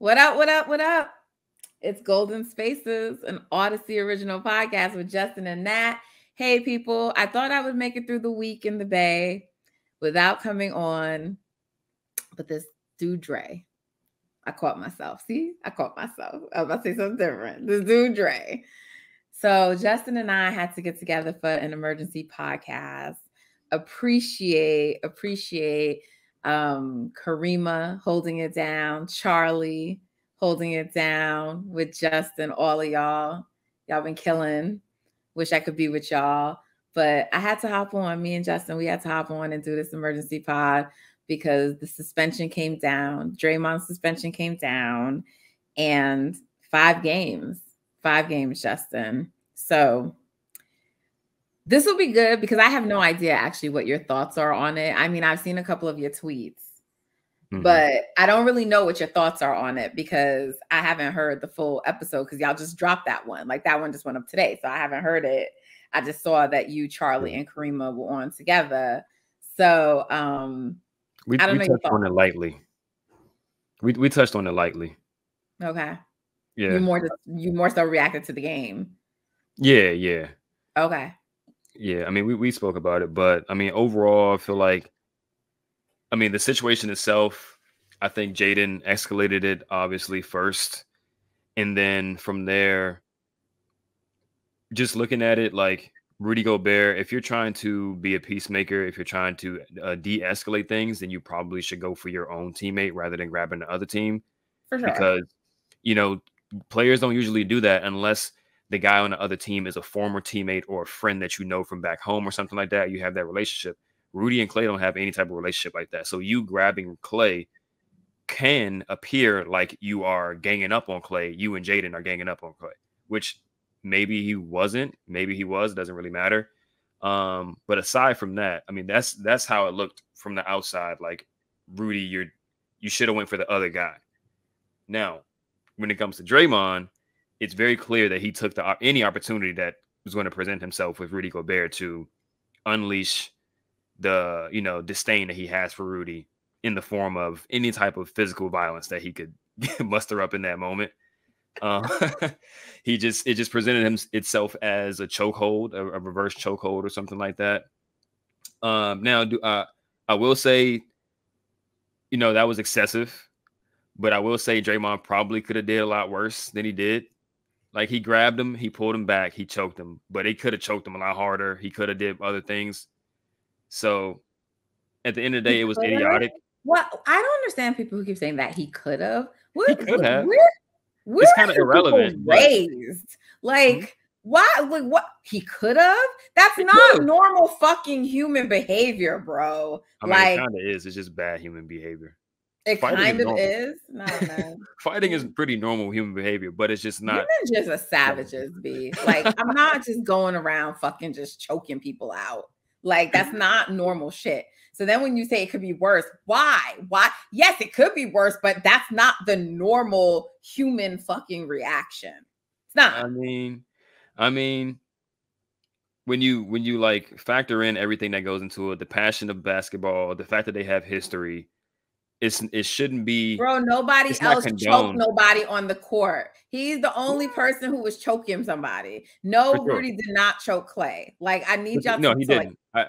What up, what up, what up? It's Golden Spaces, an Odyssey original podcast with Justin and Nat. Hey, people, I thought I would make it through the week in the Bay without coming on, but this dude Dre, I caught myself. See, I caught myself. I was about to say something different. This dude Dre. So Justin and I had to get together for an emergency podcast. Appreciate Karima holding it down, Charlie holding it down with Justin, all of y'all. Y'all been killing. Wish I could be with y'all. But I had to hop on. Me and Justin, we had to hop on and do this emergency pod because the suspension came down. Draymond's suspension came down. And 5 games, Justin. So this will be good because I have no idea actually what your thoughts are on it. I mean, I've seen a couple of your tweets, but I don't really know what your thoughts are on it because I haven't heard the full episode because y'all just dropped that one. Like that one just went up today. So I haven't heard it. I just saw that you, Charlie, and Karima were on together. So we touched on it lightly. We touched on it lightly. Okay. Yeah. You more so reacted to the game. Yeah. Okay. Yeah, I mean, we spoke about it, but I mean, overall, I feel like, I mean, the situation itself, I think Jaden escalated it obviously first. And then from there, just looking at it like Rudy Gobert, if you're trying to be a peacemaker, if you're trying to de-escalate things, then you probably should go for your own teammate rather than grabbing the other team. For sure. Because, you know, players don't usually do that unless the guy on the other team is a former teammate or a friend that you know from back home or something like that. You have that relationship. Rudy and Klay don't have any type of relationship like that. So you grabbing Klay can appear like you are ganging up on Klay. You and Jaden are ganging up on Klay, which maybe he wasn't. Maybe he was. Doesn't really matter. But aside from that, I mean, that's how it looked from the outside. Like, Rudy, you should have went for the other guy. Now, when it comes to Draymond, it's very clear that he took any opportunity that was going to present himself with Rudy Gobert to unleash the, disdain that he has for Rudy in the form of any type of physical violence that he could muster up in that moment. It just presented itself as a chokehold, a reverse chokehold or something like that. Now, I will say, that was excessive, but I will say Draymond probably could have did a lot worse than he did. Like, he grabbed him, he pulled him back, he choked him, but he could have choked him a lot harder. He could have did other things. So at the end of the day, it was idiotic. Well, I don't understand people who keep saying that he could have. He could have. It's kind of irrelevant. Raised. Like, why? Like, what? He could have? That's not normal fucking human behavior, bro. I mean, it kind of is. It's just bad human behavior. It kind of is. No, man. Fighting is pretty normal human behavior, but it's just not. You're just a savages, B. Like, I'm not just going around fucking just choking people out. Like, that's not normal shit. So then when you say it could be worse, why? Yes, it could be worse, but that's not the normal human fucking reaction. It's not. I mean, when you like factor in everything that goes into it, the passion of basketball, the fact that they have history, it shouldn't be. Bro, nobody else choked nobody on the court. He's the only person who was choking somebody. No, sure. Rudy did not choke Klay. Like, I need y'all. No, he didn't. I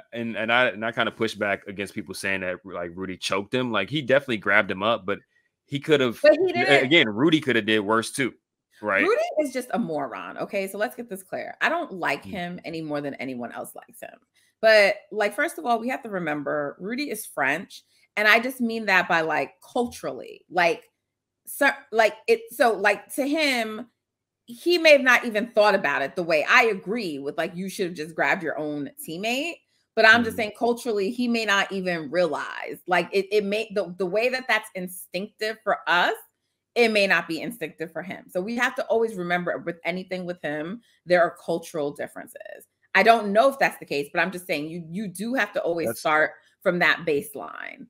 kind of push back against people saying that like Rudy choked him. Like, he definitely grabbed him up, but he could have. But he didn't. Again, Rudy could have did worse too. Right. Rudy is just a moron. Okay, so let's get this clear. I don't like him any more than anyone else likes him. But like, first of all, we have to remember Rudy is French. And I just mean that by like culturally, to him, he may have not even thought about it the way I agree with, like, you should have just grabbed your own teammate. But I'm just saying culturally, he may not even realize, like, it may, the way that that's instinctive for us, it may not be instinctive for him. So we have to always remember with anything with him, there are cultural differences. I don't know if that's the case, but I'm just saying you do have to always start from that baseline.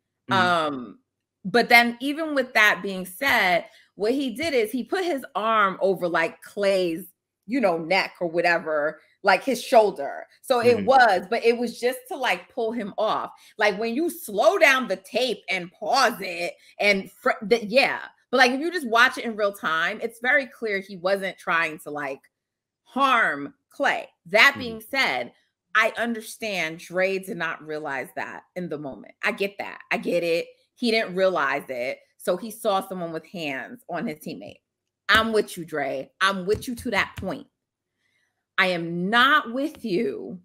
But then even with that being said, what he did is he put his arm over like Klay's, neck or whatever, like his shoulder. So it was just to like pull him off. Like, when you slow down the tape and pause it and But like, if you just watch it in real time, it's very clear he wasn't trying to like harm Klay. That being said, I understand Dre did not realize that in the moment. I get that. I get it. He didn't realize it. So he saw someone with hands on his teammate. I'm with you, Dre. I'm with you to that point. I am not with you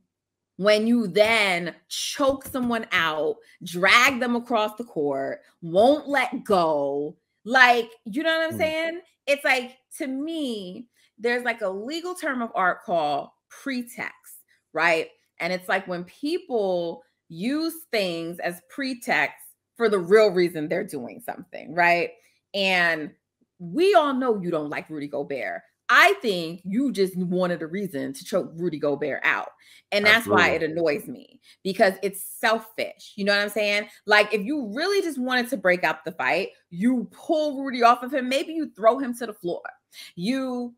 when you then choke someone out, drag them across the court, won't let go. Like, you know what I'm saying? It's like, to me, there's like a legal term of art called pretext, right? And it's like when people use things as pretext for the real reason they're doing something, right? And we all know you don't like Rudy Gobert. I think you just wanted a reason to choke Rudy Gobert out. And that's why it annoys me, because it's selfish. You know what I'm saying? Like, if you really just wanted to break up the fight, you pull Rudy off of him. Maybe you throw him to the floor. You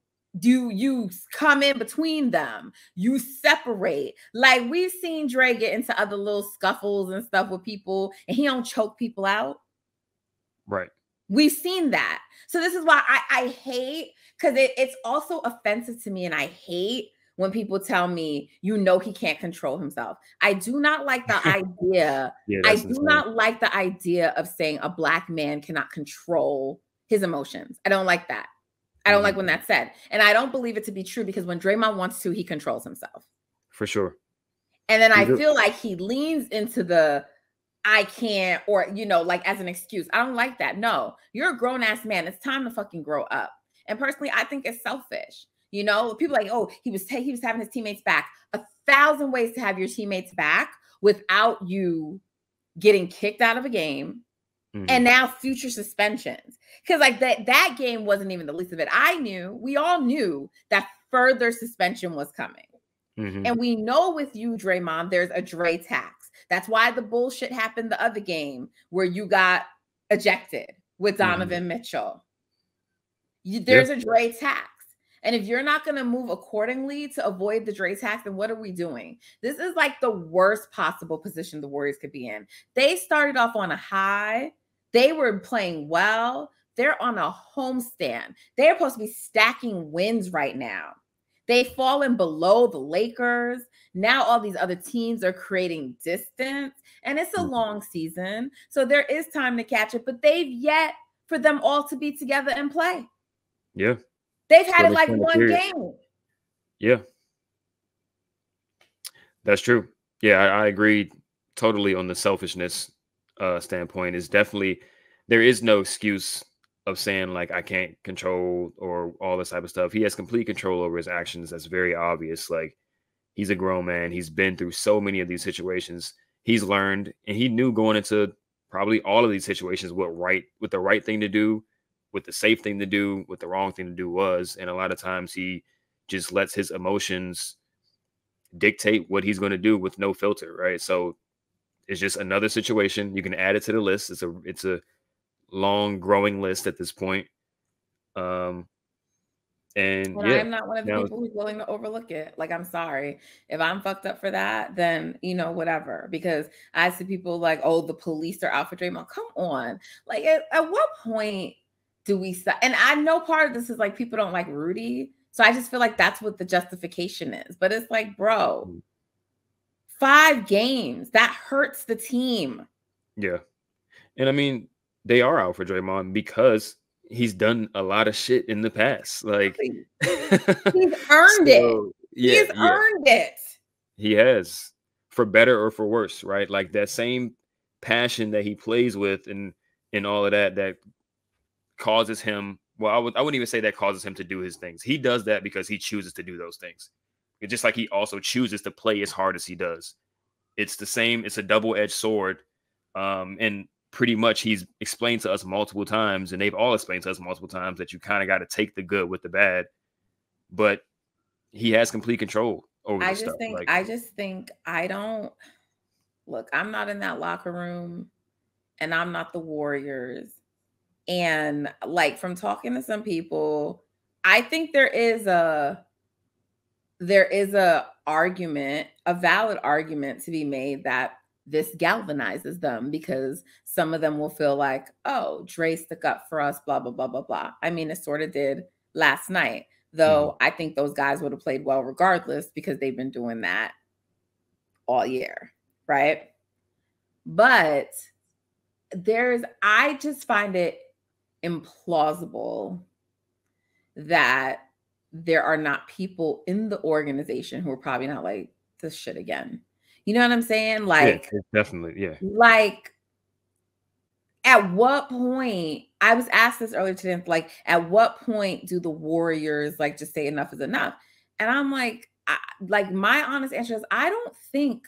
come in between them. You separate. Like, we've seen Dre get into other little scuffles and stuff with people, and he don't choke people out. Right. We've seen that. So this is why I hate, because it's also offensive to me, and I hate when people tell me, you know, he can't control himself. I do not like the idea. I do not like the idea of saying a Black man cannot control his emotions. I don't like that. I don't like when that's said. And I don't believe it to be true, because when Draymond wants to, he controls himself. For sure. And then I feel like he leans into the I can't, or, you know, like as an excuse. I don't like that. No, you're a grown ass man. It's time to fucking grow up. And personally, I think it's selfish. You know, people like, oh, he was having his teammates back. 1,000 ways to have your teammates back without you getting kicked out of a game. And now future suspensions. Because like that game wasn't even the least of it. We all knew that further suspension was coming. And we know with you, Draymond, there's a Dre tax. That's why the bullshit happened the other game where you got ejected with Donovan Mitchell. There's a Dre tax. And if you're not going to move accordingly to avoid the Dre tax, then what are we doing? This is like the worst possible position the Warriors could be in. They started off on a high. They were playing well. They're on a homestand. They're supposed to be stacking wins right now. They've fallen below the Lakers. Now all these other teams are creating distance, and it's a long season. So there is time to catch it, but they've yet for them all to be together and play. Yeah. They've had it like one game. Yeah. That's true. Yeah, I agree totally on the selfishness standpoint. Is definitely, there is no excuse of saying like I can't control or all this type of stuff. He has complete control over his actions. That's very obvious. Like, he's a grown man. He's been through so many of these situations. He's learned, and he knew going into probably all of these situations what the right thing to do, what the safe thing to do, what the wrong thing to do was. And a lot of times he just lets his emotions dictate what he's going to do with no filter. Right. So it's just another situation. You can add it to the list. It's a long growing list at this point. And yeah, I'm not one of the people who's willing to overlook it. Like, I'm sorry. If I'm fucked up for that, then, you know, whatever. Because I see people like, oh, the police are out for Draymond. Come on. Like, at what point do we stop? And I know part of this is like people don't like Rudy. So I just feel like that's what the justification is. But it's like, bro, 5 games, that hurts the team. Yeah. And I mean, they are out for Draymond because he's done a lot of shit in the past. Like, he's earned it. Yeah, he's earned it. He has, for better or for worse, right? Like, that same passion that he plays with and all of that causes him. Well, I wouldn't even say that causes him to do his things. He does that because he chooses to do those things. It's just like he also chooses to play as hard as he does. It's the same. It's a double-edged sword. And pretty much he's explained to us multiple times, and they've all explained to us multiple times, that you kind of got to take the good with the bad. But he has complete control over this stuff. I just think I don't look. I'm not in that locker room, and I'm not the Warriors. And like, from talking to some people, I think there is a argument, a valid argument to be made that this galvanizes them because some of them will feel like, oh, Dre stuck up for us, blah, blah, blah, blah, blah. I mean, it sort of did last night, though. I think those guys would have played well regardless because they've been doing that all year, right? But I just find it implausible that there are not people in the organization who are probably not like, this shit again. You know what I'm saying? Like, yeah, definitely, yeah. Like, at what point, I was asked this earlier today, like, at what point do the Warriors like just say enough is enough? And I'm like, my honest answer is I think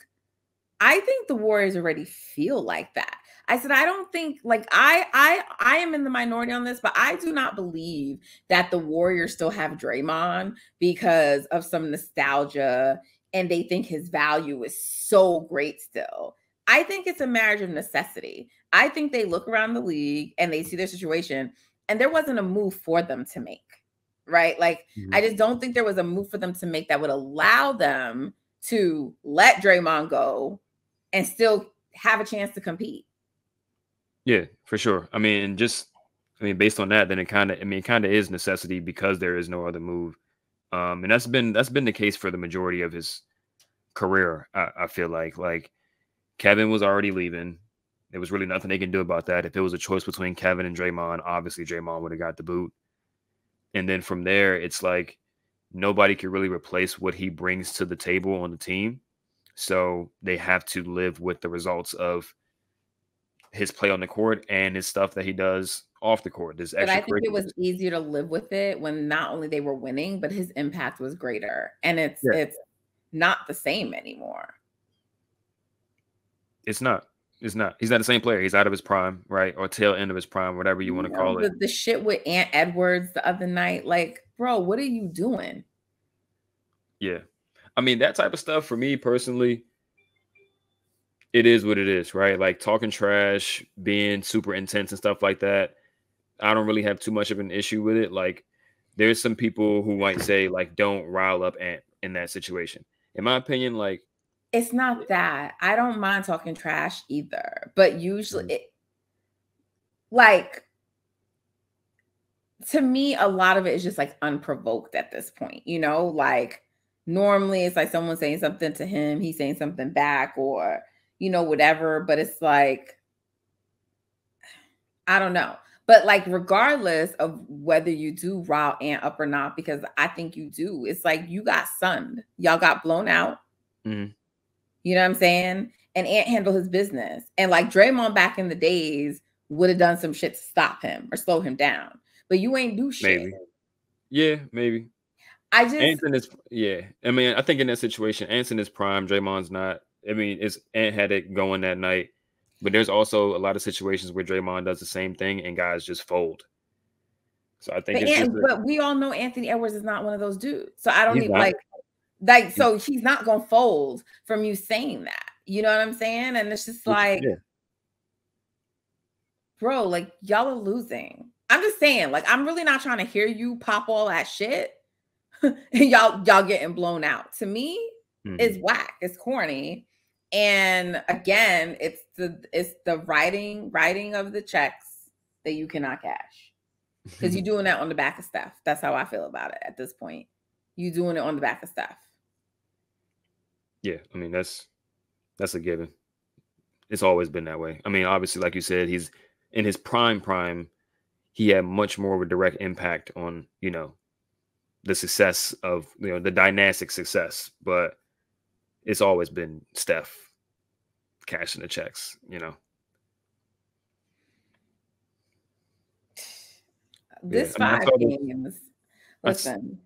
the Warriors already feel like that. I said, I don't think, like, I am in the minority on this, but I do not believe that the Warriors still have Draymond because of some nostalgia and they think his value is so great still. I think it's a marriage of necessity. I think they look around the league and they see their situation and there wasn't a move for them to make, right? Like, I just don't think there was a move for them to make that would allow them to let Draymond go and still have a chance to compete. Yeah, for sure. I mean, based on that, then it kind of is necessity because there is no other move. And that's been the case for the majority of his career. I feel like Kevin was already leaving. There was really nothing they can do about that. If it was a choice between Kevin and Draymond, obviously Draymond would have got the boot. And then from there, it's like nobody could really replace what he brings to the table on the team. So they have to live with the results of his play on the court and his stuff that he does off the court. But I think it was easier to live with it when not only they were winning, but his impact was greater. And it's not the same anymore. It's not. He's not the same player. He's out of his prime, right? Or tail end of his prime, whatever you want to call it. The shit with Ant Edwards the other night, like, bro, what are you doing? Yeah. I mean, that type of stuff for me personally, it is what it is, right? Like talking trash, being super intense and stuff like that. I don't really have too much of an issue with it. Like there's some people who might say like, don't rile up Ant in that situation. In my opinion, like, it's not that. I don't mind talking trash either, but usually to me, a lot of it is just like unprovoked at this point, you know, like normally it's like someone saying something to him, he's saying something back or, you know, whatever, but it's like, I don't know. But like, regardless of whether you do rile Ant up or not, because I think you do, it's like you got sunned. Y'all got blown out. You know what I'm saying? And Ant handled his business. And like Draymond back in the days would have done some shit to stop him or slow him down. But you ain't do shit. Maybe. Yeah, maybe. Ant's is, yeah. I mean, I think in that situation, Ant's in his prime, Draymond's not. I mean, Ant had it going that night. But there's also a lot of situations where Draymond does the same thing and guys just fold. So I think but we all know Anthony Edwards is not one of those dudes. So I don't even so he's not gonna fold from you saying that. You know what I'm saying? And it's just like, bro, like y'all are losing. I'm just saying, like, I'm really not trying to hear you pop all that shit. And y'all getting blown out. To me, it's whack. It's corny. And again, it's the writing of the checks that you cannot cash. Because you're doing that on the back of stuff. That's how I feel about it at this point. You doing it on the back of stuff. Yeah, I mean that's a given. It's always been that way. I mean, obviously, like you said, he's in his prime. He had much more of a direct impact on, you know, the success of, you know, the dynastic success. But it's always been Steph cashing the checks, you know. This 5 games, listen,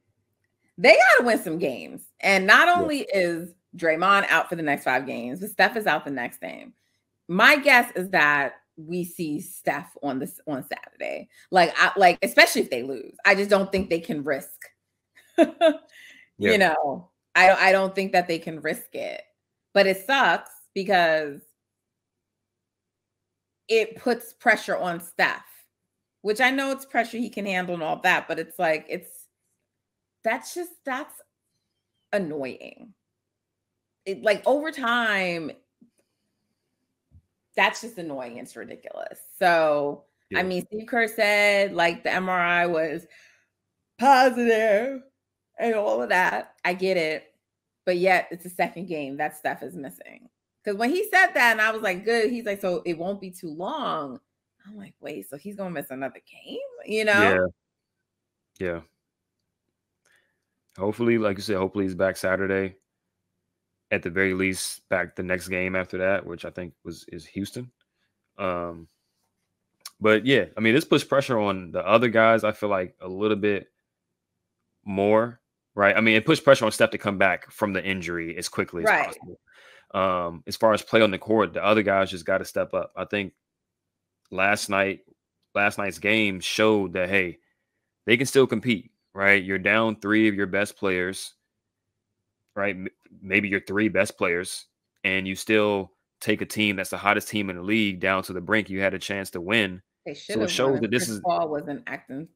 they got to win some games. And not only is Draymond out for the next 5 games, but Steph is out the next game. My guess is that we see Steph on Saturday. Like especially if they lose. I just don't think they can risk. You know, I don't think that they can risk it. But it sucks because it puts pressure on Steph, which I know it's pressure he can handle and all that, but it's like that's annoying. Like over time, that's just annoying. It's ridiculous. So, Yeah. I mean, Steve Kerr said like the MRI was positive and all of that. I get it. But yet it's a second game. That stuff is missing. Because when he said that and I was like, good, he's like, so it won't be too long. I'm like, wait, so he's going to miss another game? You know? Yeah. Hopefully, like you said, hopefully he's back Saturday. At the very least, back the next game after that, which I think is Houston. But yeah, I mean, this puts pressure on the other guys. I feel like a little bit more, right? I mean, it puts pressure on Steph to come back from the injury as quickly as possible. As far as play on the court, the other guys just got to step up. I think last night's game showed that, hey, they can still compete, right? You're down 3 of your best players, right? Maybe your 3 best players, and you still take a team that's the hottest team in the league down to the brink. You had a chance to win. They should So it have shows won that if this Chris is Paul wasn't acting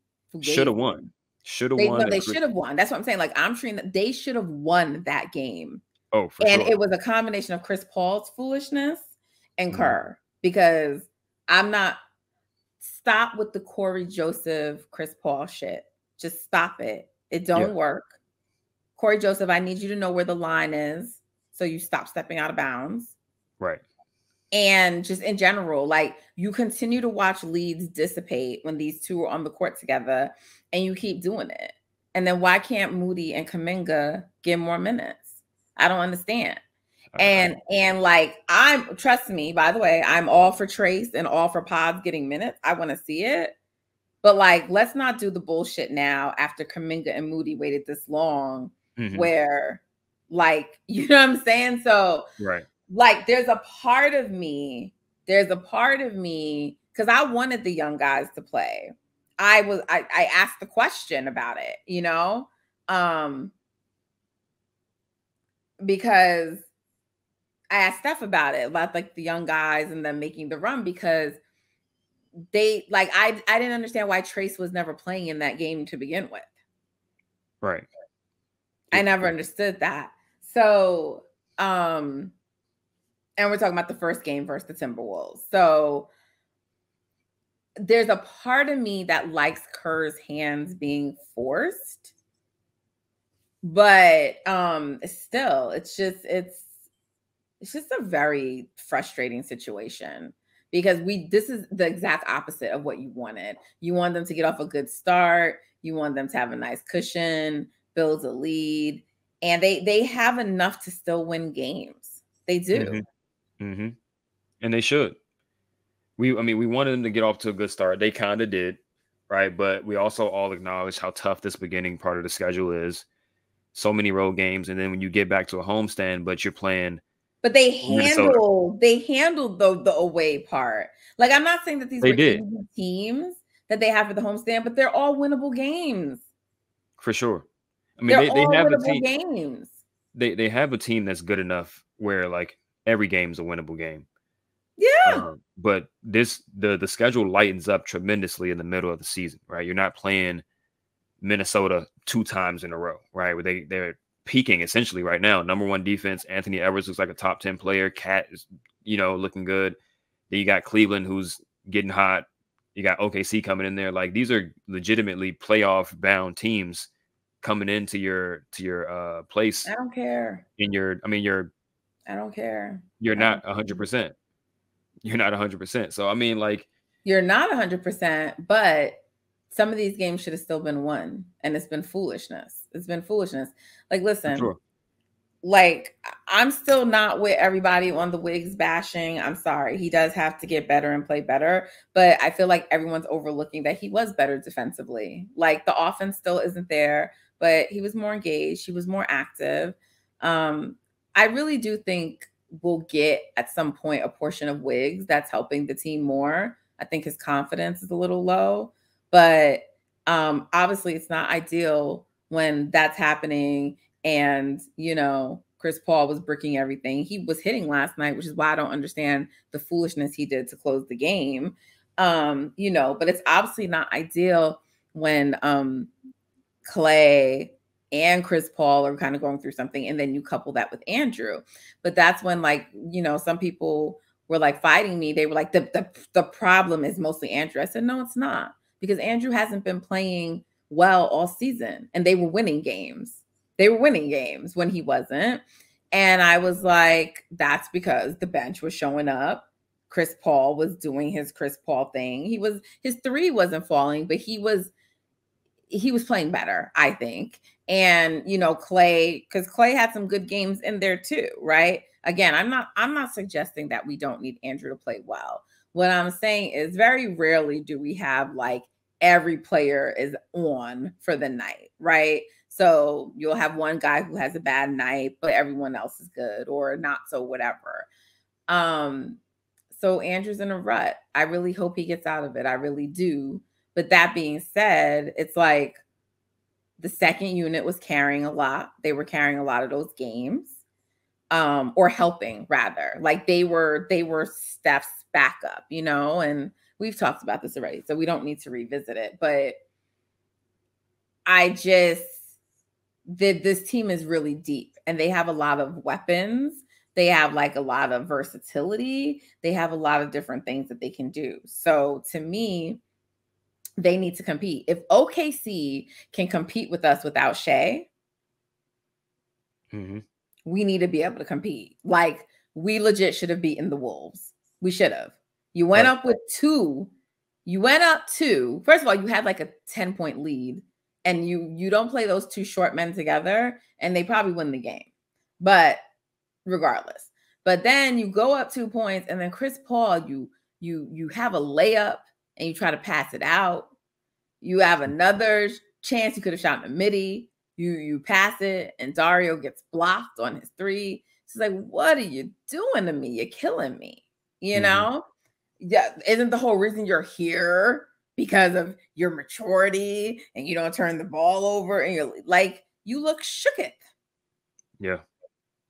should have won. Should have won. They should have won. That's what I'm saying. Like, I'm treating that they should have won that game. Oh, for and sure. It was a combination of Chris Paul's foolishness and Kerr, because I'm not stop with the Corey Joseph, Chris Paul shit. Just stop it. It don't work. Corey Joseph, I need you to know where the line is so you stop stepping out of bounds. Right. And just in general, like, you continue to watch leads dissipate when these two are on the court together and you keep doing it. And then why can't Moody and Kuminga get more minutes? I don't understand. And like, trust me, by the way, I'm all for Trace and all for Pods getting minutes. I want to see it. But like, let's not do the bullshit now after Kuminga and Moody waited this long, where, like, you know what I'm saying? So, right. Like, there's a part of me, because I wanted the young guys to play. I asked the question about it, you know, because I asked Steph about it, about like the young guys and them making the run, because they like, I didn't understand why Trace was never playing in that game to begin with. Right. I never understood that. So, and we're talking about the first game versus the Timberwolves. So there's a part of me that likes Kerr's hands being forced, but still, it's just a very frustrating situation, because this is the exact opposite of what you wanted. You want them to get off a good start. You want them to have a nice cushion, build a lead, and they have enough to still win games. They do. And they should. We wanted them to get off to a good start. They kind of did, right? But we also all acknowledge how tough this beginning part of the schedule is. So many road games, and then when you get back to a homestand, but you're playing. But they handled the away part. Like, I'm not saying that these were easy teams that they have for the homestand, but they're all winnable games. For sure. I mean, they have a team. Games. They have a team that's good enough where, like, every game's a winnable game. Yeah. But the schedule lightens up tremendously in the middle of the season, right? You're not playing Minnesota 2 times in a row, right? Where they're peaking essentially right now. Number 1 defense. Anthony Edwards looks like a top 10 player. Cat is, looking good. Then you got Cleveland, who's getting hot. You got OKC coming in there. Like, these are legitimately playoff bound teams coming into your place. I don't care. I don't care. You're not 100%. You're not 100%. So, I mean, like, you're not 100%, but some of these games should have still been won, and it's been foolishness. Like, listen, like, I'm still not with everybody on the Wiggs bashing. I'm sorry. He does have to get better and play better, but I feel like everyone's overlooking that he was better defensively. Like, the offense still isn't there, but he was more engaged. He was more active. I really do think we'll get at some point a portion of Wiggs that's helping the team more. I think his confidence is a little low, but obviously it's not ideal when that's happening. And, Chris Paul was bricking everything. He was hitting last night, which is why I don't understand the foolishness he did to close the game. But it's obviously not ideal when Clay and Chris Paul are kind of going through something, and then you couple that with Andrew. But that's when, like, some people were like fighting me. They were like, the problem is mostly Andrew. I said, no, it's not, because Andrew hasn't been playing well all season, and they were winning games. They were winning games when he wasn't. And I was like, that's because the bench was showing up. Chris Paul was doing his Chris Paul thing. His three wasn't falling, but he was playing better, I think. And, you know, Clay, because Clay had some good games in there too, right? Again, I'm not suggesting that we don't need Andrew to play well. What I'm saying is very rarely do we have like every player is on for the night, right? So you'll have one guy who has a bad night, but everyone else is good or not, so whatever. So Andrew's in a rut. I really hope he gets out of it. I really do. But that being said, it's like the second unit was carrying a lot. They were carrying a lot of those games, or helping rather. Like they were Steph's backup, you know, and we've talked about this already, so we don't need to revisit it. But this team is really deep, and they have a lot of weapons. They have like a lot of versatility. They have a lot of different things that they can do. So to me, they need to compete. If OKC can compete with us without Shea, we need to be able to compete. Like, we legit should have beaten the Wolves. We should have. You went up with two. You went up two. First of all, you had like a 10-point lead, and you don't play those two short men together, and they probably win the game. But regardless. But then you go up 2 points, and then Chris Paul, you have a layup and you try to pass it out. You have another chance you could have shot in the midi. You pass it, and Dario gets blocked on his three. It's like, what are you doing to me? You're killing me. You know? Yeah, isn't the whole reason you're here because of your maturity and you don't turn the ball over, and you're like, you look shooketh. Yeah.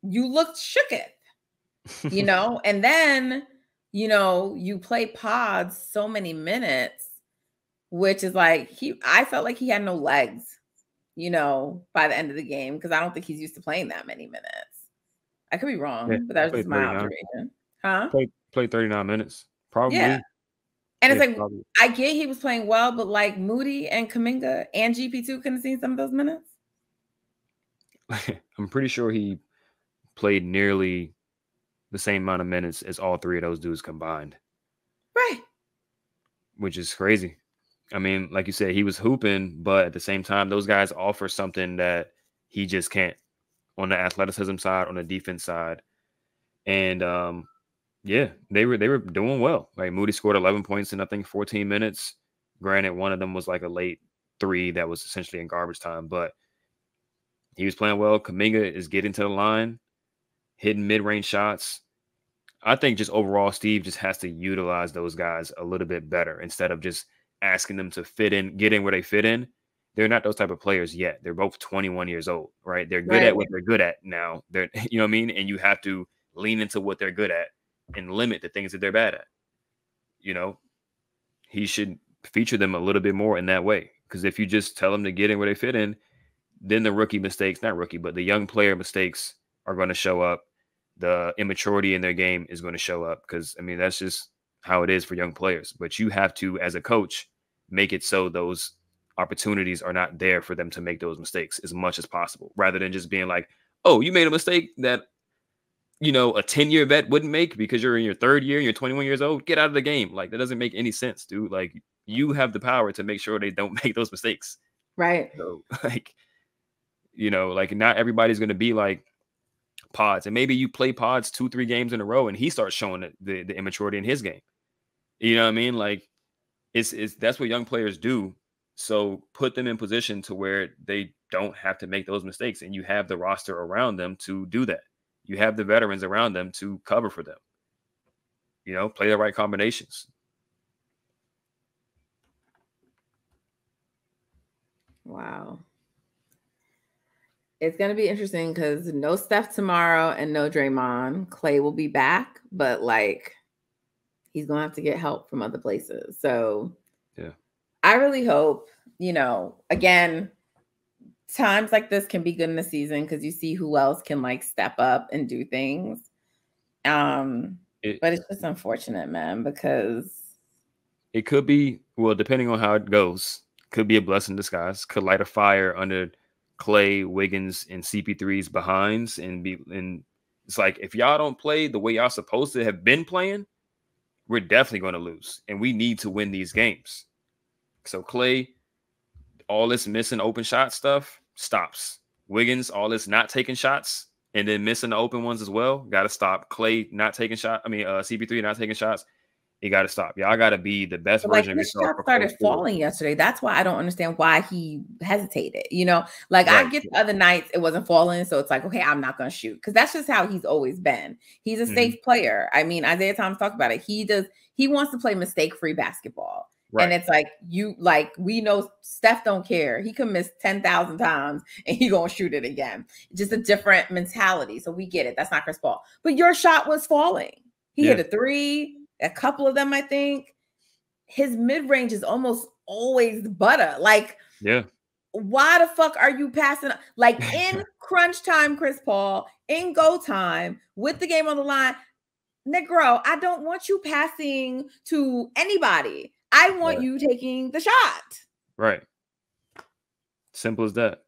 You looked shooketh, you know? And then, you know, you play pods so many minutes, which is like, I felt like he had no legs, you know, by the end of the game, because I don't think he's used to playing that many minutes. I could be wrong, but that was just my observation. Huh? Played 39 minutes. Probably. Yeah. And it's like, probably. I get he was playing well, but like Moody and Kuminga and GP2 couldn't have seen some of those minutes. I'm pretty sure he played nearly the same amount of minutes as all three of those dudes combined. Right. Which is crazy. I mean, like you said, he was hooping, but at the same time, those guys offer something that he just can't on the athleticism side, on the defense side. And yeah, they were doing well. Like Moody scored 11 points in, I think, 14 minutes. Granted, one of them was like a late three that was essentially in garbage time, but he was playing well. Kuminga is getting to the line, hitting mid-range shots. I think just overall, Steve just has to utilize those guys a little bit better instead of just asking them to fit in, get in where they fit in. They're not those type of players yet. They're both 21 years old, right? They're good at what they're good at now. They're, you know what I mean? And you have to lean into what they're good at and limit the things that they're bad at. You know, he should feature them a little bit more in that way. Because if you just tell them to get in where they fit in, then the rookie mistakes, not rookie, but the young player mistakes are going to show up. The immaturity in their game is going to show up because, I mean, that's just how it is for young players. But you have to, as a coach, make it so those opportunities are not there for them to make those mistakes as much as possible, rather than just being like, oh, you made a mistake that, you know, a 10-year vet wouldn't make because you're in your third year and you're 21 years old. Get out of the game. Like, that doesn't make any sense, dude. Like, you have the power to make sure they don't make those mistakes. Right. So, like, you know, like, not everybody's going to be like Pods, and maybe you play Pods 2-3 games in a row and he starts showing the immaturity in his game. You know what I mean? Like, it's that's what young players do. So put them in position to where they don't have to make those mistakes, and you have the roster around them to do that. You have the veterans around them to cover for them. You know, play the right combinations. Wow. It's going to be interesting because no Steph tomorrow and no Draymond. Clay will be back, but like, he's going to have to get help from other places. So yeah, I really hope, you know, again, times like this can be good in the season because you see who else can like step up and do things. But it's just unfortunate, man, because it could be, well, depending on how it goes, could be a blessing in disguise. Could light a fire under Clay, Wiggins, and CP3's behinds, and it's like if y'all don't play the way y'all supposed to have been playing, we're definitely going to lose, and we need to win these games. So Clay, all this missing open shot stuff stops. Wiggins, all this not taking shots and then missing the open ones as well, got to stop. Clay not taking shots. I mean, CP3 not taking shots. You got to stop. Y'all got to be the best version of his yourself. shot started falling yesterday. That's why I don't understand why he hesitated. Like right. I get the other nights it wasn't falling, so it's like, okay, I'm not going to shoot, because that's just how he's always been. He's a safe player. I mean, Isaiah Thomas talked about it. He wants to play mistake-free basketball. Right. And it's like, we know Steph don't care. He can miss 10,000 times and he gonna shoot it again. Just a different mentality. So we get it. That's not Chris Paul. But your shot was falling. He hit a 3, a couple of them, I think. His mid-range is almost always butter. Like, why the fuck are you passing? Like, in crunch time, Chris Paul, in go time, with the game on the line, Negro, I don't want you passing to anybody. I want you taking the shot. Right. Simple as that.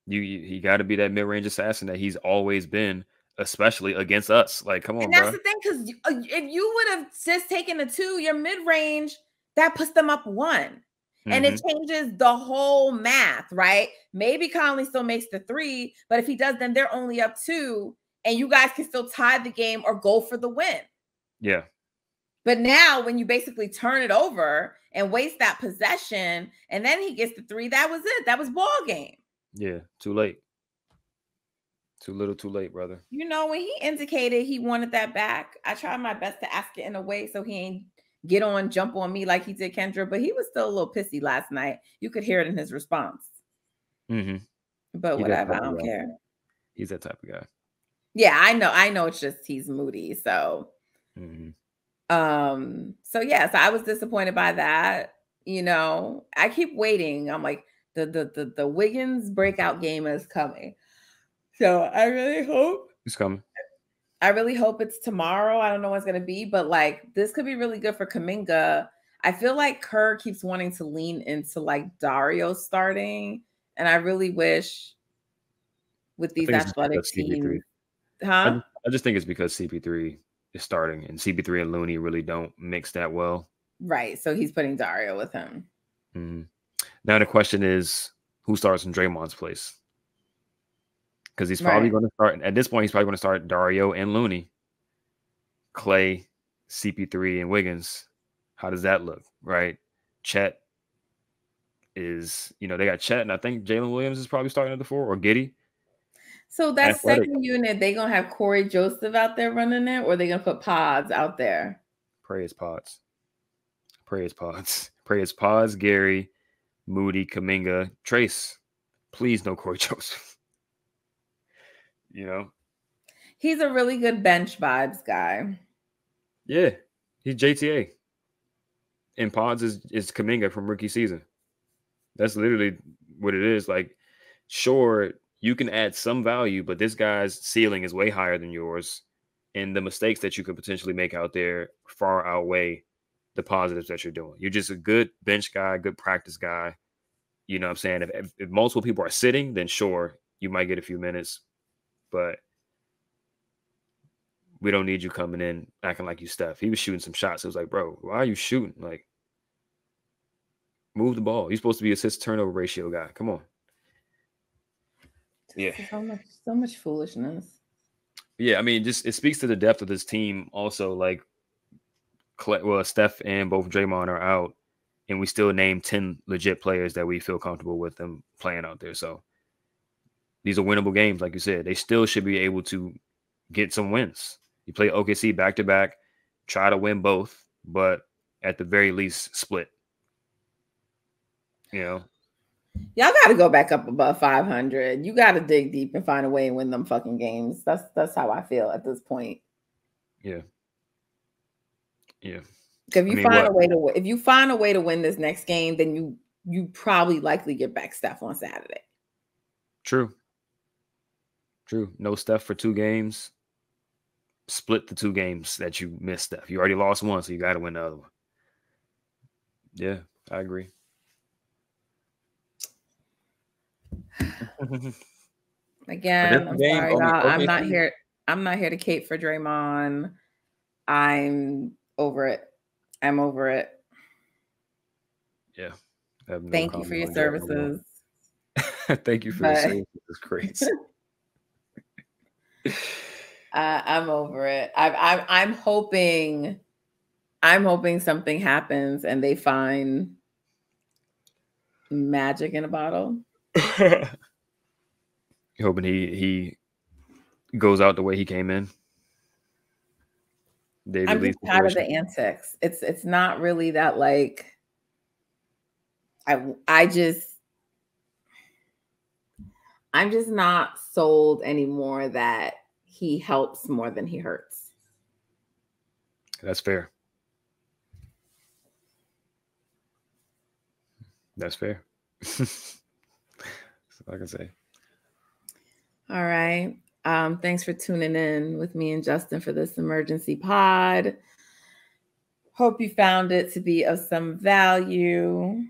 He got to be that mid-range assassin that he's always been, especially against us. Like, come on, and that's the thing, because if you would have just taken the 2, your mid-range, that puts them up 1. And it changes the whole math, right? Maybe Conley still makes the 3, but if he does, then they're only up 2, and you guys can still tie the game or go for the win. Yeah. But now when you basically turn it over and waste that possession, and then he gets the 3, that was it. That was ball game. Yeah, too late. Too little, too late, brother. When he indicated he wanted that back, I tried my best to ask it in a way so he ain't jump on me like he did Kendra, but he was still a little pissy last night. You could hear it in his response. But whatever, I don't care. He's that type of guy. Yeah, I know it's just he's moody, so so I was disappointed by that. I keep waiting. I'm like, the Wiggins breakout game is coming. So I really hope it's coming. I really hope it's tomorrow. I don't know what it's going to be, but like, this could be really good for Kuminga. I feel like Kerr keeps wanting to lean into like Dario starting. And I really wish with these athletic teams. I just think it's because CP3 is starting, and CP3 and Looney really don't mix that well. Right. So he's putting Dario with him. Now the question is, who starts in Draymond's place? Because he's probably going to start, at this point, he's probably going to start Dario and Looney, Clay, CP3, and Wiggins. How does that look, right? Chet is, they got Chet, and I think Jalen Williams is probably starting at the 4, or Giddey. So that second unit, they going to have Corey Joseph out there running it, or they going to put Pods out there? Pray it's Pods. Pray it's Pods. Pray it's Pods, Gary, Moody, Kuminga, Trace. Please no Corey Joseph. He's a really good bench vibes guy. Yeah, he's JTA. And Pods is Kuminga from rookie season. That's literally what it is. Like, sure, you can add some value, but this guy's ceiling is way higher than yours. And the mistakes that you could potentially make out there far outweigh the positives that you're doing. You're just a good bench guy, good practice guy. You know what I'm saying? If multiple people are sitting, then sure, you might get a few minutes. But we don't need you coming in acting like you Steph. He was shooting some shots. It was like, bro, why are you shooting? Like, move the ball. You're supposed to be assist turnover ratio guy. Come on. Yeah. So much foolishness. Yeah, I mean, just it speaks to the depth of this team. Also, like, Steph and both Draymond are out, and we still name 10 legit players that we feel comfortable with them playing out there. So these are winnable games, like you said. They still should be able to get some wins. You play OKC back-to-back, try to win both, but at the very least, split. Y'all got to go back up above 500. You got to dig deep and find a way and win them fucking games. That's how I feel at this point. Yeah. Yeah. If you find a way to win this next game, then you probably likely get back Steph on Saturday. True. No Steph for 2 games. split the 2 games that you missed. You already lost one, so you got to win the other one. Yeah, I agree. Again, I'm sorry, y'all. I'm not here to cape for Draymond. I'm over it. I'm over it. Yeah. Thank you for your services. Thank you for your services. It's crazy. I'm over it. I'm hoping something happens and they find magic in a bottle. Hoping he goes out the way he came in. I'm just tired of the antics. It's not really that like I'm just not sold anymore that he helps more than he hurts. That's fair. That's fair. That's all I can say. All right. Thanks for tuning in with me and Justin for this emergency pod. Hope you found it to be of some value.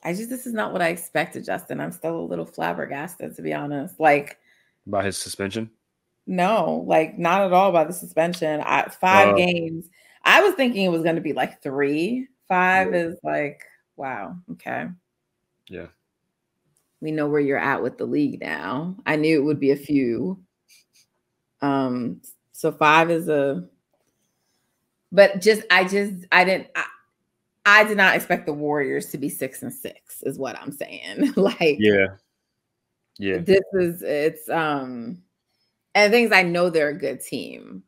This is not what I expected, Justin. I'm still a little flabbergasted, to be honest. Like, by his suspension? No, like not at all by the suspension. 5 games. I was thinking it was going to be like 3. 5 is like, wow. Okay. Yeah. We know where you're at with the league now. I knew it would be a few. So 5 is but I did not expect the Warriors to be 6-6 is what I'm saying. Like, yeah. And things, I know they're a good team.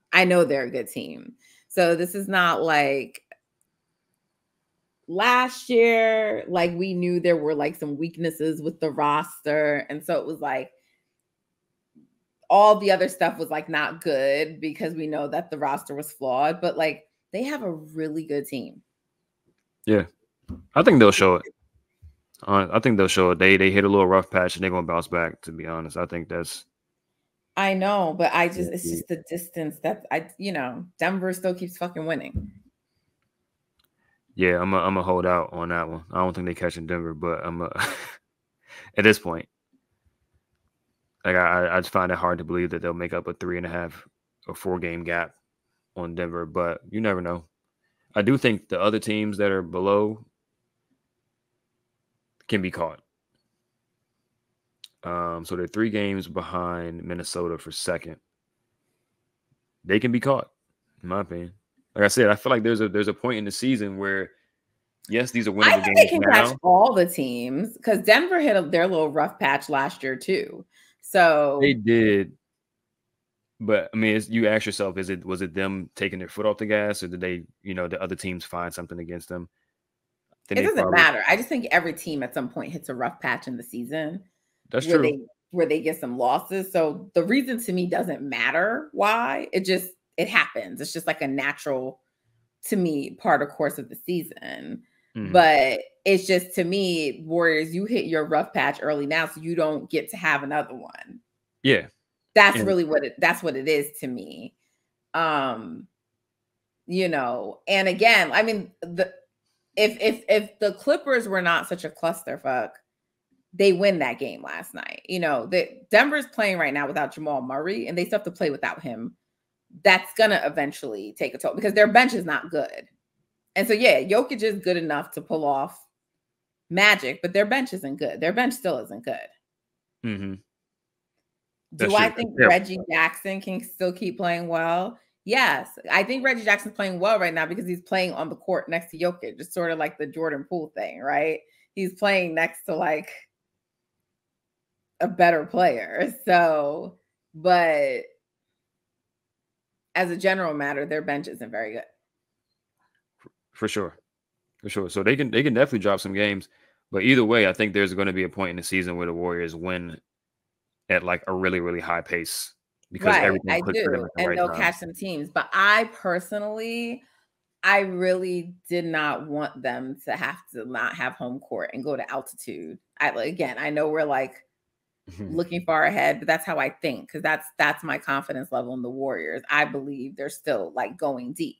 So this is not like last year, like we knew there were like some weaknesses with the roster. And so it was like all the other stuff was like not good because we know that the roster was flawed, but like they have a really good team. Yeah. I think they'll show it. I think they'll show it. They hit a little rough patch and they're going to bounce back, to be honest. I think I know, but it's just the distance that Denver still keeps fucking winning. Yeah, I'm a hold out on that one. I don't think they catching Denver, but at this point, like I just find it hard to believe that they'll make up a 3.5 or 4 game gap on Denver, but you never know. I do think the other teams that are below can be caught. So they're 3 games behind Minnesota for second. They can be caught, in my opinion. Like I said, I feel like there's a point in the season where, yes, these are winnable games. They can catch all the teams because Denver hit their little rough patch last year too. So they did. But I mean, you ask yourself, was it them taking their foot off the gas, or did they, the other teams find something against them? It doesn't matter. I just think every team at some point hits a rough patch in the season. That's true. Where they get some losses. So the reason to me doesn't matter why. It happens. It's just like a natural, to me, part of course of the season. Mm-hmm. But it's just, to me, Warriors, you hit your rough patch early now, so you don't get to have another one. Yeah. That's really what it is to me. And again, I mean, if the Clippers were not such a clusterfuck, they win that game last night. Denver's playing right now without Jamal Murray, and they still have to play without him. That's gonna eventually take a toll because their bench is not good. And so, yeah, Jokic is good enough to pull off magic, but their bench isn't good. Their bench still isn't good. Mm-hmm. Do I think Reggie Jackson can still keep playing well? Yes. I think Reggie Jackson's playing well right now because he's playing on the court next to Jokic. It's sort of like the Jordan Poole thing, right? He's playing next to like a better player. So, but as a general matter, their bench isn't very good. For sure. So they can definitely drop some games. But either way, I think there's going to be a point in the season where the Warriors win at like a really, really high pace because everything clicks for them at the right time. And they'll catch some teams. But I really did not want them to have to not have home court and go to altitude. I know we're like looking far ahead, but that's how I think, because that's my confidence level in the Warriors. I believe they're still like going deep.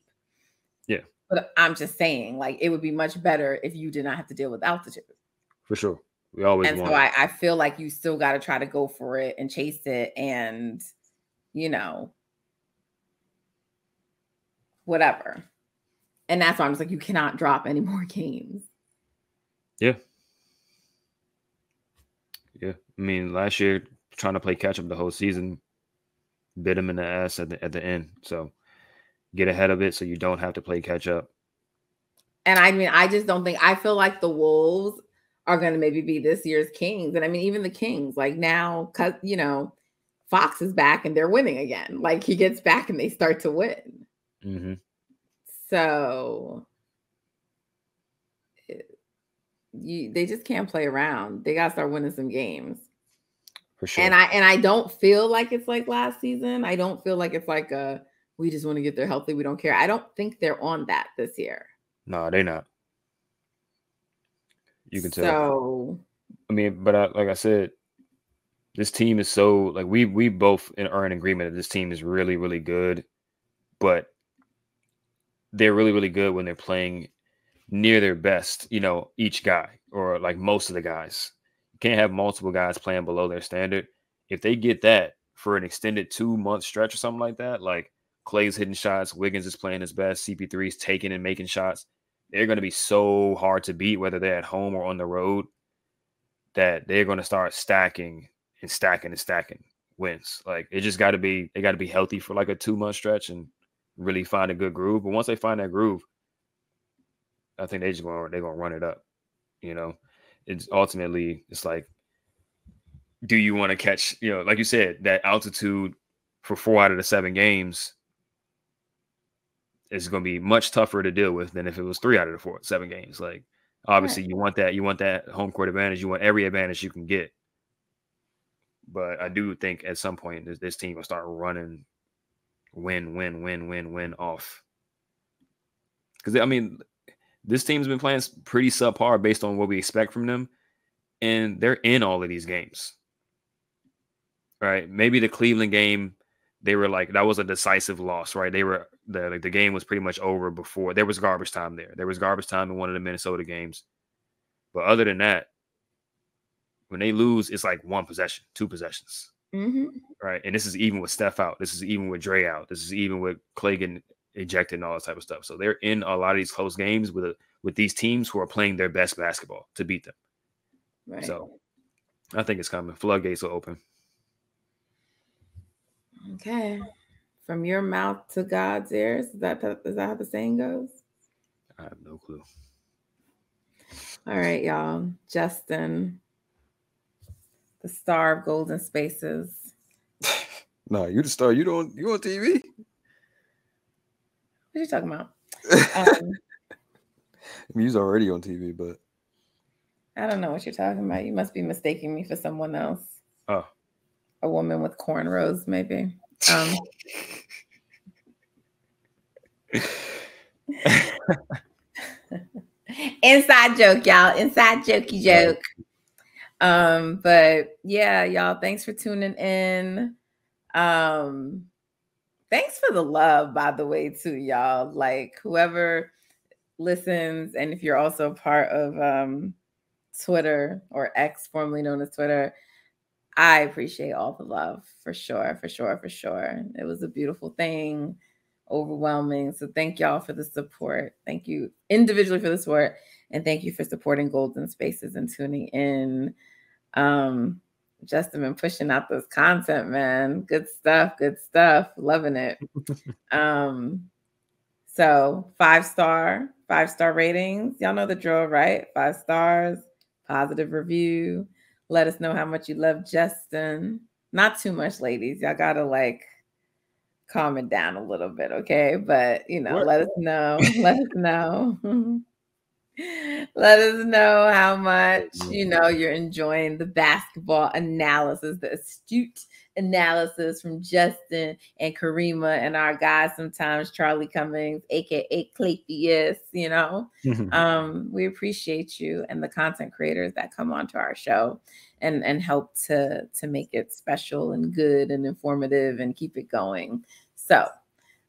Yeah. But I'm just saying, like, it would be much better if you did not have to deal with altitude. For sure. We always and want so it. I feel like you still got to try to go for it and chase it and, whatever. And that's why I'm just like, you cannot drop any more games. Yeah. Yeah. I mean, last year, trying to play catch up the whole season, bit him in the ass at the end. So get ahead of it so you don't have to play catch up. And I mean, I just don't think, I feel like the Wolves are going to maybe be this year's Kings. And I mean, even the Kings, like now, Fox is back and they're winning again. Like he gets back and they start to win. Mm-hmm. So they just can't play around. They got to start winning some games. For sure. And I don't feel like it's like last season. I don't feel like it's like we just want to get there healthy. We don't care. I don't think they're on that this year. No, they're not. You can tell. So, I mean, but like I said, this team is so like we both are in agreement that this team is really, really good, but they're really, really good when they're playing near their best, each guy or like most of the guys. You can't have multiple guys playing below their standard. If they get that for an extended 2-month stretch or something like that, like Clay's hitting shots, Wiggins is playing his best, CP3's taking and making shots, they're going to be so hard to beat, whether they're at home or on the road, that they're going to start stacking wins. Like they got to be healthy for like a 2-month stretch and really find a good groove. But once they find that groove, I think they're going to run it up. It's ultimately, it's like, do you want to catch, like you said, that altitude for 4 out of the 7 games is going to be much tougher to deal with than if it was 3 out of the 7 games. Like, obviously, right. You want that home court advantage. You want every advantage you can get. But I do think at some point this team will start running win off. Because, I mean, this team's been playing pretty subpar based on what we expect from them. And they're in all of these games. Right? Maybe the Cleveland game, they were like, that was a decisive loss, right? The game was pretty much over before. There was garbage time there. There was garbage time in one of the Minnesota games. But other than that, when they lose, it's like 1 possession, 2 possessions. Mm-hmm. Right? And this is even with Steph out. This is even with Dre out. This is even with Clay getting ejected and all that type of stuff. So they're in a lot of these close games with these teams who are playing their best basketball to beat them. Right. So I think it's coming. Floodgates will open. Okay. From your mouth to God's ears. Is that how the saying goes? I have no clue. All right, y'all. Justin, the star of Golden Spaces. No, you the star. You on TV? What are you talking about? I mean, you're already on TV, but I don't know what you're talking about. You must be mistaking me for someone else. Oh. A woman with cornrows, maybe. Inside joke, y'all. Inside jokey joke. But yeah, y'all, thanks for tuning in. Thanks for the love, by the way, too, y'all. Like whoever listens, and if you're also part of Twitter or X, formerly known as Twitter, I appreciate all the love for sure. It was a beautiful thing, overwhelming. So thank y'all for the support. Thank you individually for the support, and thank you for supporting Golden Spaces and tuning in. Justin been pushing out this content, man. Good stuff. Loving it. So 5-star ratings. Y'all know the drill, right? 5 stars, positive review. Let us know how much you love Justin. Not too much, ladies. Y'all gotta like calm it down a little bit, okay? But let us know. Let us know. Let us know how much, you're enjoying the basketball analysis, the astute analysis from Justin and Karima and our guys sometimes, Charlie Cummings, aka Claypius, we appreciate you and the content creators that come onto our show and help to make it special and good and informative and keep it going. So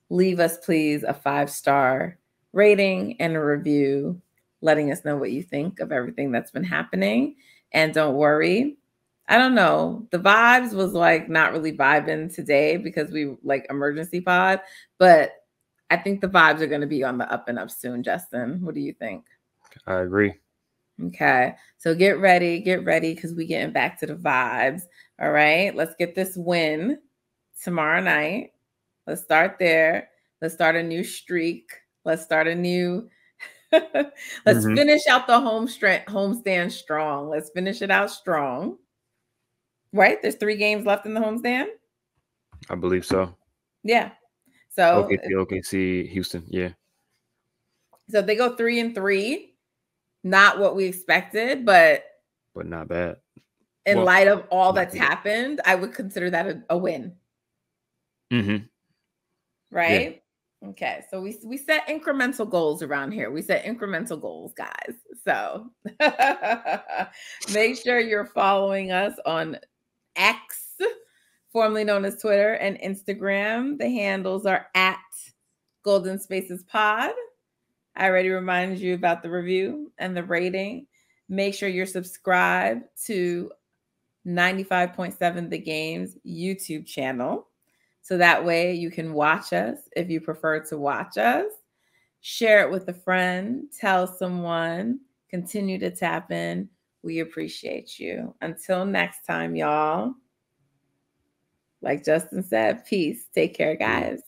leave us please a 5-star rating and a review, letting us know what you think of everything that's been happening. And don't worry, I don't know, the vibes was like not really vibing today because we like emergency pod, but I think the vibes are going to be on the up and up soon. Justin, what do you think? I agree. Okay, so get ready because we getting back to the vibes. All right, let's get this win tomorrow night. Let's start there. Let's start a new streak. Let's start a new let's finish out the homestand strong. Let's finish it out strong. Right? There's 3 games left in the homestand. I believe so. Yeah. So OKC, Houston. Yeah. So they go 3-3. Not what we expected, but not bad. In light of all that's happened, I would consider that a win. Right? Yeah. Okay, so we set incremental goals around here. We set incremental goals, guys. So make sure you're following us on X, formerly known as Twitter, and Instagram. The handles are at Golden Spaces Pod. I already reminded you about the review and the rating. Make sure you're subscribed to 95.7 The Game's YouTube channel. So that way you can watch us if you prefer to watch us. Share it with a friend. Tell someone. Continue to tap in. We appreciate you. Until next time, y'all. Like Justin said, peace. Take care, guys.